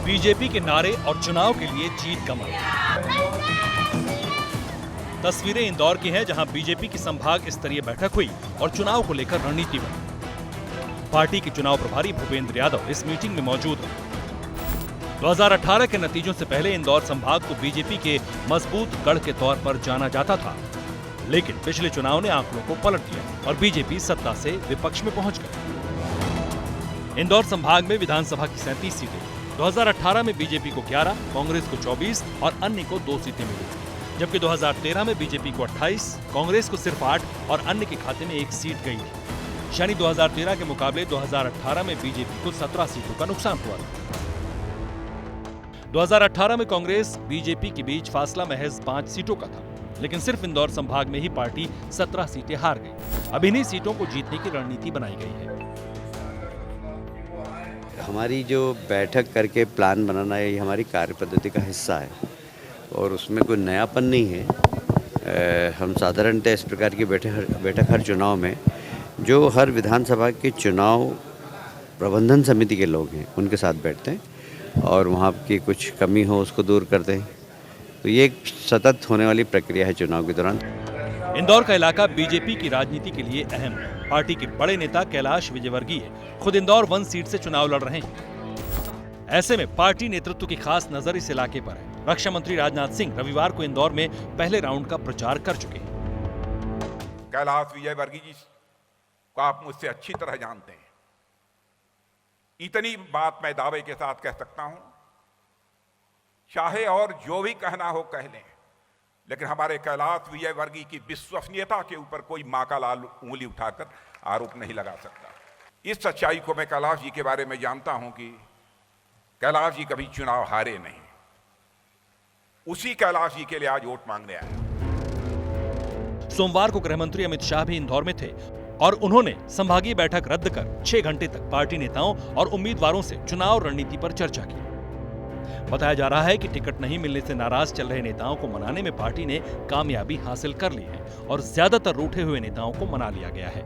BJP के नारे और चुनाव के लिए जीत का मंत्र। तस्वीरें इंदौर की हैं, जहां बीजेपी की संभाग स्तरीय बैठक हुई और चुनाव को लेकर रणनीति बनी। पार्टी के चुनाव प्रभारी भूपेंद्र यादव इस मीटिंग में मौजूद रहे। 2018 के नतीजों से पहले इंदौर संभाग को बीजेपी के मजबूत गढ़ के तौर पर जाना जाता था, लेकिन पिछले चुनाव ने आंकड़ों को पलट दिया और बीजेपी सत्ता से विपक्ष में पहुंच गई। इंदौर संभाग में विधानसभा की 37 सीटें, 2018 में बीजेपी को 11, कांग्रेस को 24 और अन्य को 2 सीटें मिली, जबकि 2013 में बीजेपी को 28, कांग्रेस को सिर्फ 8 और अन्य के खाते में 1 सीट गई थी। यानी 2013 के मुकाबले 2018 में बीजेपी को 17 सीटों का नुकसान हुआ था। 2018 में कांग्रेस बीजेपी के बीच फासला महज 5 सीटों का था, लेकिन सिर्फ इंदौर संभाग में ही पार्टी 17 सीटें हार गई। अब इन्हीं सीटों को जीतने की रणनीति बनाई गई है। हमारी जो बैठक करके प्लान बनाना है, ये हमारी कार्य पद्धति का हिस्सा है और उसमें कोई नयापन नहीं है। हम साधारणतः इस प्रकार की बैठक हर चुनाव में, जो हर विधानसभा के चुनाव प्रबंधन समिति के लोग हैं उनके साथ बैठते हैं और वहाँ की कुछ कमी हो उसको दूर करते हैं। तो ये एक सतत होने वाली प्रक्रिया है चुनाव के दौरान। इंदौर का इलाका बीजेपी की राजनीति के लिए अहम है। पार्टी के बड़े नेता कैलाश विजयवर्गीय खुद इंदौर 1 सीट से चुनाव लड़ रहे हैं। ऐसे में पार्टी नेतृत्व की खास नजर इस इलाके पर है। रक्षा मंत्री राजनाथ सिंह रविवार को इंदौर में पहले राउंड का प्रचार कर चुके हैं। कैलाश विजयवर्गीय जी को आप मुझसे अच्छी तरह जानते हैं। इतनी बात मैं दावे के साथ कह सकता हूं, चाहे और जो भी कहना हो कह लें, लेकिन हमारे कैलाश विजयवर्गीय की विश्वसनीयता के ऊपर कोई मां का लाल उंगली उठाकर आरोप नहीं लगा सकता। इस सच्चाई को मैं कैलाश जी के बारे में जानता हूं कि कैलाश जी कभी चुनाव हारे नहीं। उसी कैलाश जी के लिए आज वोट मांगने आया। सोमवार को गृहमंत्री अमित शाह भी इंदौर में थे और उन्होंने संभागीय बैठक रद्द कर 6 घंटे तक पार्टी नेताओं और उम्मीदवारों से चुनाव रणनीति पर चर्चा की। बताया जा रहा है कि टिकट नहीं मिलने से नाराज चल रहे नेताओं को मनाने में पार्टी ने कामयाबी हासिल कर ली है और ज्यादातर रूठे हुए नेताओं को मना लिया गया है।